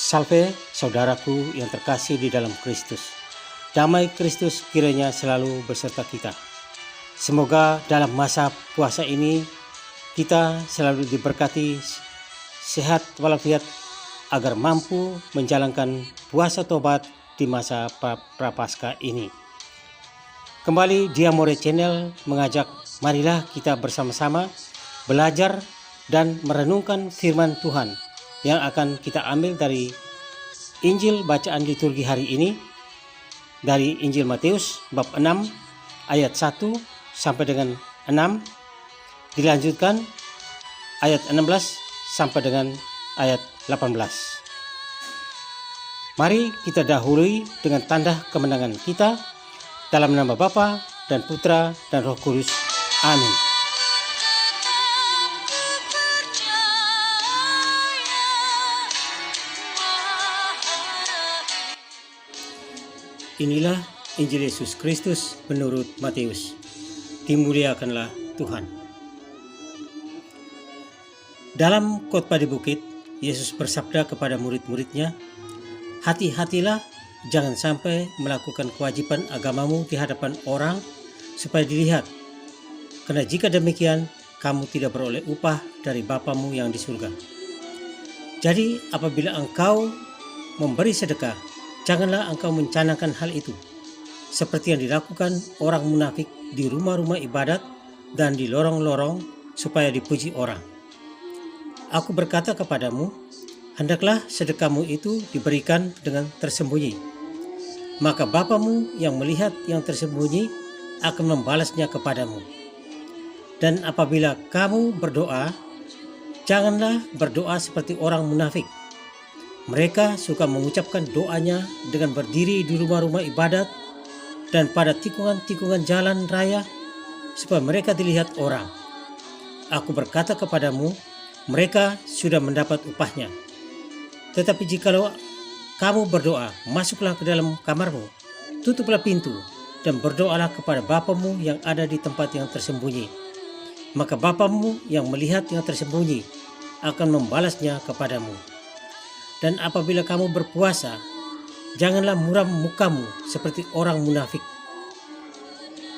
Salve saudaraku yang terkasih di dalam Kristus. Damai Kristus kiranya selalu beserta kita. Semoga dalam masa puasa ini kita selalu diberkati sehat walafiat agar mampu menjalankan puasa tobat di masa Prapaskah ini. Kembali Diamore Channel mengajak marilah kita bersama-sama belajar dan merenungkan firman Tuhan yang akan kita ambil dari Injil bacaan liturgi hari ini, dari Injil Matius bab 6 ayat 1 sampai dengan 6, dilanjutkan ayat 16 sampai dengan ayat 18. Mari kita dahului dengan tanda kemenangan kita dalam nama Bapa dan Putra dan Roh Kudus. Amin. Inilah Injil Yesus Kristus menurut Matius. Dimuliakanlah Tuhan. Dalam khotbah di bukit, Yesus bersabda kepada murid-muridnya, "Hati-hatilah, jangan sampai melakukan kewajiban agamamu di hadapan orang supaya dilihat. Karena jika demikian, kamu tidak beroleh upah dari Bapamu yang di surga. Jadi apabila engkau memberi sedekah, janganlah engkau mencanangkan hal itu, seperti yang dilakukan orang munafik di rumah-rumah ibadat dan di lorong-lorong supaya dipuji orang. Aku berkata kepadamu, hendaklah sedekahmu itu diberikan dengan tersembunyi. Maka Bapamu yang melihat yang tersembunyi akan membalasnya kepadamu. Dan apabila kamu berdoa, janganlah berdoa seperti orang munafik. Mereka suka mengucapkan doanya dengan berdiri di rumah-rumah ibadat dan pada tikungan-tikungan jalan raya supaya mereka dilihat orang. Aku berkata kepadamu, mereka sudah mendapat upahnya. Tetapi jikalau kamu berdoa, masuklah ke dalam kamarmu, tutuplah pintu, dan berdoalah kepada Bapamu yang ada di tempat yang tersembunyi. Maka Bapamu yang melihat yang tersembunyi akan membalasnya kepadamu. Dan apabila kamu berpuasa, janganlah muram mukamu seperti orang munafik.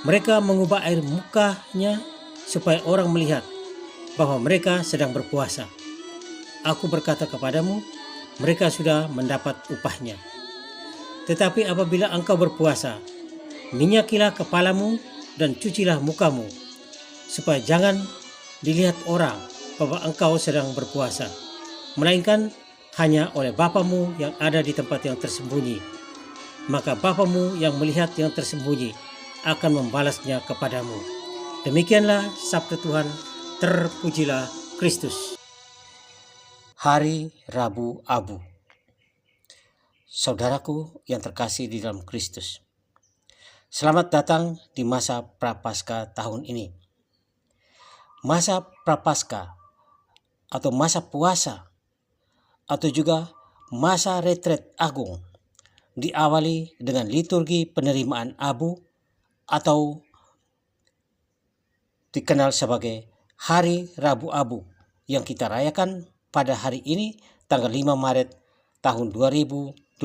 Mereka mengubah air mukanya supaya orang melihat bahwa mereka sedang berpuasa. Aku berkata kepadamu, mereka sudah mendapat upahnya. Tetapi apabila engkau berpuasa, minyakilah kepalamu dan cucilah mukamu, supaya jangan dilihat orang bahwa engkau sedang berpuasa, melainkan hanya oleh Bapamu yang ada di tempat yang tersembunyi. Maka Bapamu yang melihat yang tersembunyi akan membalasnya kepadamu. Demikianlah sabda Tuhan, terpujilah Kristus. Hari Rabu Abu. Saudaraku yang terkasih di dalam Kristus, selamat datang di masa Prapaskah tahun ini. Masa Prapaskah atau masa puasa atau juga masa retret agung diawali dengan liturgi penerimaan abu atau dikenal sebagai Hari Rabu Abu yang kita rayakan pada hari ini tanggal 5 Maret tahun 2025.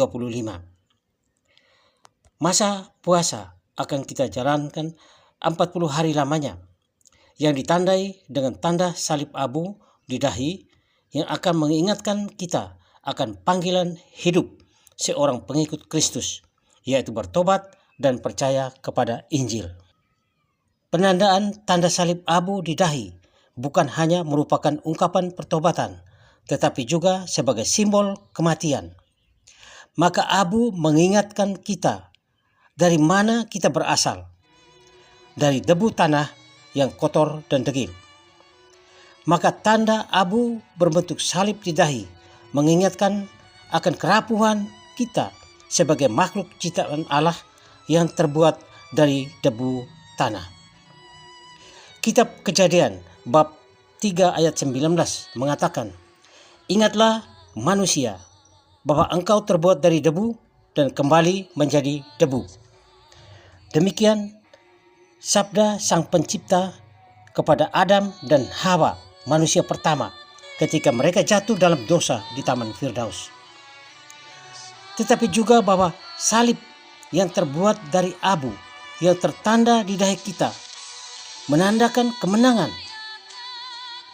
Masa puasa akan kita jalankan 40 hari lamanya yang ditandai dengan tanda salib abu di dahi yang akan mengingatkan kita akan panggilan hidup seorang pengikut Kristus, yaitu bertobat dan percaya kepada Injil. Penandaan tanda salib abu di dahi bukan hanya merupakan ungkapan pertobatan, tetapi juga sebagai simbol kematian. Maka abu mengingatkan kita dari mana kita berasal, dari debu tanah yang kotor dan degil. Maka tanda abu berbentuk salib di dahi mengingatkan akan kerapuhan kita sebagai makhluk ciptaan Allah yang terbuat dari debu tanah. Kitab Kejadian bab 3 ayat 19 mengatakan, "Ingatlah manusia bahwa engkau terbuat dari debu dan kembali menjadi debu." Demikian sabda Sang Pencipta kepada Adam dan Hawa, manusia pertama, ketika mereka jatuh dalam dosa di Taman Firdaus. tetapi juga bahwa salib yang terbuat dari abu yang tertanda di dahi kita menandakan kemenangan,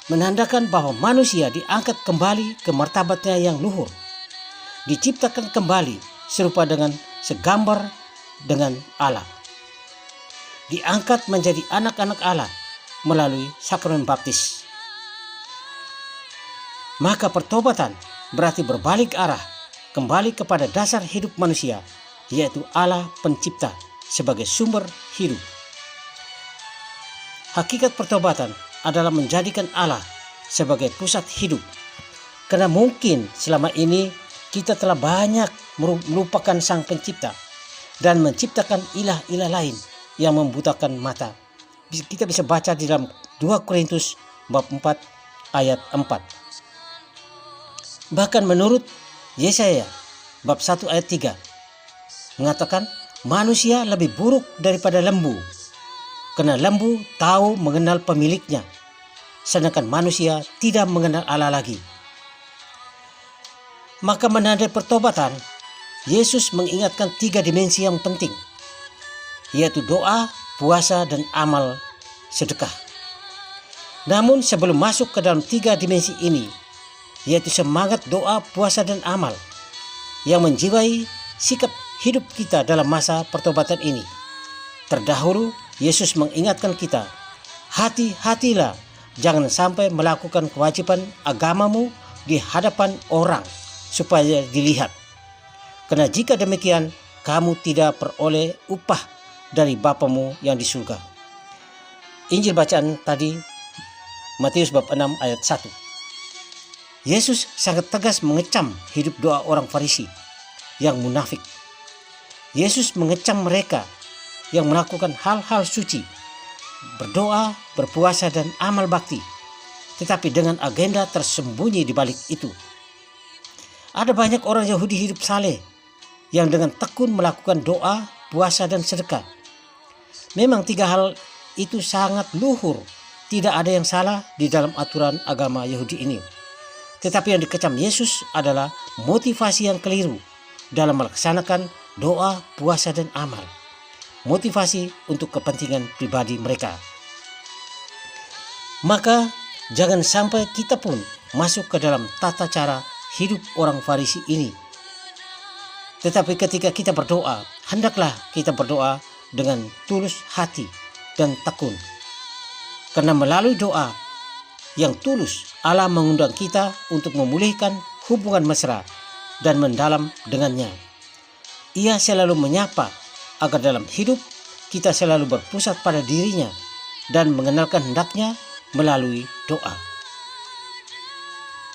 menandakan bahwa manusia diangkat kembali ke martabatnya yang luhur, diciptakan kembali serupa dengan segambar dengan Allah, diangkat menjadi anak-anak Allah melalui sakramen baptis. Maka pertobatan berarti berbalik arah kembali kepada dasar hidup manusia, yaitu Allah pencipta sebagai sumber hidup. Hakikat pertobatan adalah menjadikan Allah sebagai pusat hidup, karena mungkin selama ini kita telah banyak melupakan Sang Pencipta dan menciptakan ilah-ilah lain yang membutakan mata. Kita bisa baca di dalam 2 Korintus bab 4 ayat 4. Bahkan menurut Yesaya bab 1 ayat 3 mengatakan manusia lebih buruk daripada lembu, karena lembu tahu mengenal pemiliknya, sedangkan manusia tidak mengenal Allah lagi. Maka menandai pertobatan, Yesus mengingatkan 3 dimensi yang penting, yaitu doa, puasa, dan amal sedekah. Namun sebelum masuk ke dalam 3 dimensi ini, yaitu semangat doa, puasa, dan amal yang menjiwai sikap hidup kita dalam masa pertobatan ini, terdahulu Yesus mengingatkan kita, hati-hatilah jangan sampai melakukan kewajiban agamamu di hadapan orang supaya dilihat, karena jika demikian kamu tidak peroleh upah dari Bapamu yang di surga. Injil bacaan tadi Matius bab 6 ayat 1. Yesus sangat tegas mengecam hidup doa orang Farisi yang munafik. Yesus mengecam mereka yang melakukan hal-hal suci, berdoa, berpuasa, dan amal bakti, tetapi dengan agenda tersembunyi di balik itu. Ada banyak orang Yahudi hidup saleh yang dengan tekun melakukan doa, puasa, dan sedekah. Memang 3 hal itu sangat luhur, tidak ada yang salah di dalam aturan agama Yahudi ini. Tetapi yang dikecam Yesus adalah motivasi yang keliru dalam melaksanakan doa, puasa, dan amal. Motivasi untuk kepentingan pribadi mereka. Maka jangan sampai kita pun masuk ke dalam tata cara hidup orang Farisi ini. Tetapi ketika kita berdoa, hendaklah kita berdoa dengan tulus hati dan tekun. Karena melalui doa yang tulus, Allah mengundang kita untuk memulihkan hubungan mesra dan mendalam dengannya. Ia selalu menyapa agar dalam hidup kita selalu berpusat pada dirinya dan mengenalkan hendaknya melalui doa.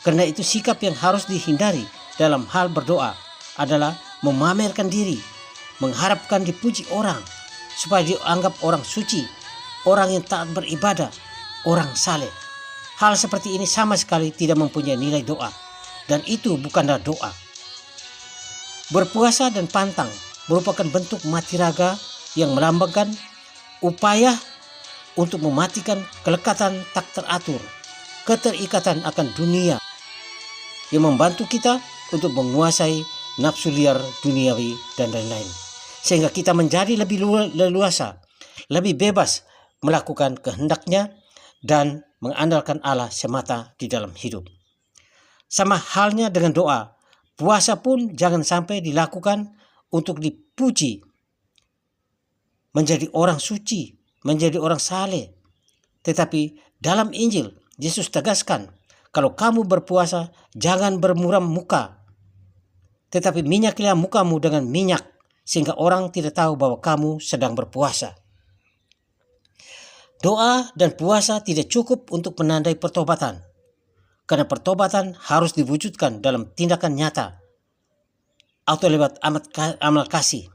Karena itu sikap yang harus dihindari dalam hal berdoa adalah memamerkan diri, mengharapkan dipuji orang, supaya dianggap orang suci, orang yang taat beribadah, orang saleh. Hal seperti ini sama sekali tidak mempunyai nilai doa, dan itu bukanlah doa. Berpuasa dan pantang merupakan bentuk mati raga yang melambangkan upaya untuk mematikan kelekatan tak teratur, keterikatan akan dunia yang membantu kita untuk menguasai nafsu liar duniawi dan lain-lain, sehingga kita menjadi lebih leluasa, lebih bebas melakukan kehendaknya dan mengandalkan Allah semata di dalam hidup. Sama halnya dengan doa, puasa pun jangan sampai dilakukan untuk dipuji, menjadi orang suci, menjadi orang saleh. Tetapi dalam Injil, Yesus tegaskan, kalau kamu berpuasa, jangan bermuram muka, tetapi minyakilah mukamu dengan minyak, sehingga orang tidak tahu bahwa kamu sedang berpuasa. Doa dan puasa tidak cukup untuk menandai pertobatan, karena pertobatan harus diwujudkan dalam tindakan nyata atau lewat amal kasih.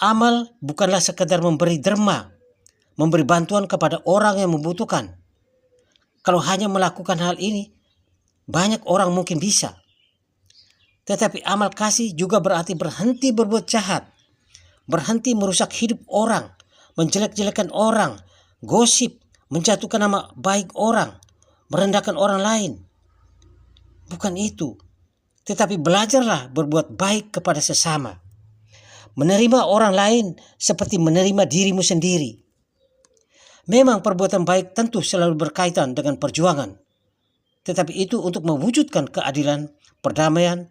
Amal bukanlah sekedar memberi derma, memberi bantuan kepada orang yang membutuhkan. Kalau hanya melakukan hal ini, banyak orang mungkin bisa. Tetapi amal kasih juga berarti berhenti berbuat jahat, berhenti merusak hidup orang, menjelek-jelekan orang, gosip, menjatuhkan nama baik orang, merendahkan orang lain. Bukan itu. tetapi belajarlah berbuat baik kepada sesama. Menerima orang lain seperti menerima dirimu sendiri. Memang perbuatan baik tentu selalu berkaitan dengan perjuangan, tetapi itu untuk mewujudkan keadilan, perdamaian,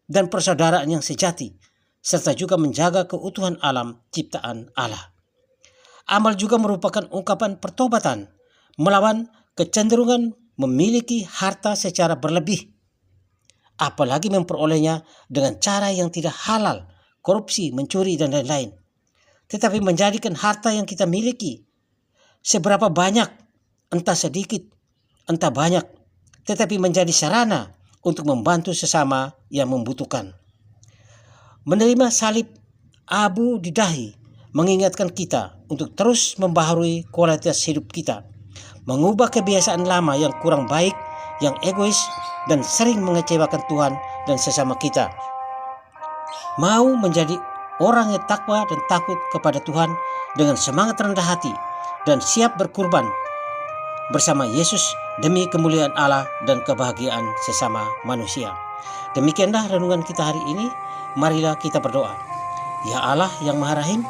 dan persaudaraan yang sejati, serta juga menjaga keutuhan alam ciptaan Allah. Amal juga merupakan ungkapan pertobatan melawan kecenderungan memiliki harta secara berlebih, apalagi memperolehnya dengan cara yang tidak halal, korupsi, mencuri, dan lain-lain. Tetapi menjadikan harta yang kita miliki, seberapa banyak, entah sedikit, entah banyak, tetapi menjadi sarana untuk membantu sesama yang membutuhkan. Menerima salib abu di dahi mengingatkan kita untuk terus membaharui kualitas hidup kita, mengubah kebiasaan lama yang kurang baik, yang egois, dan sering mengecewakan Tuhan dan sesama kita. Mau menjadi orang yang takwa dan takut kepada Tuhan dengan semangat rendah hati dan siap berkurban bersama Yesus demi kemuliaan Allah dan kebahagiaan sesama manusia. Demikianlah renungan kita hari ini. Marilah kita berdoa. Ya Allah yang Maha Rahim,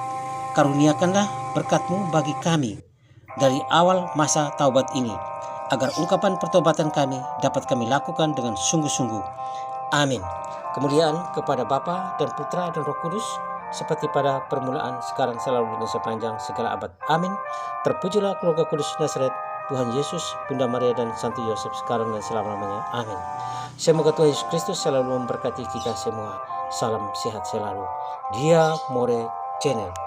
karuniakanlah berkat-Mu bagi kami dari awal masa taubat ini, agar ungkapan pertobatan kami dapat kami lakukan dengan sungguh-sungguh. Amin. Kemuliaan kepada Bapa dan Putra dan Roh Kudus, seperti pada permulaan, sekarang, selalu, dan sepanjang segala abad. Amin. Terpujilah keluarga kudus Nazaret, Tuhan Yesus, Bunda Maria, dan Santo Yosef, sekarang dan selama-lamanya. Amin. Semoga Tuhan Yesus Kristus selalu memberkati kita semua. Salam sehat selalu. Dia More Channel.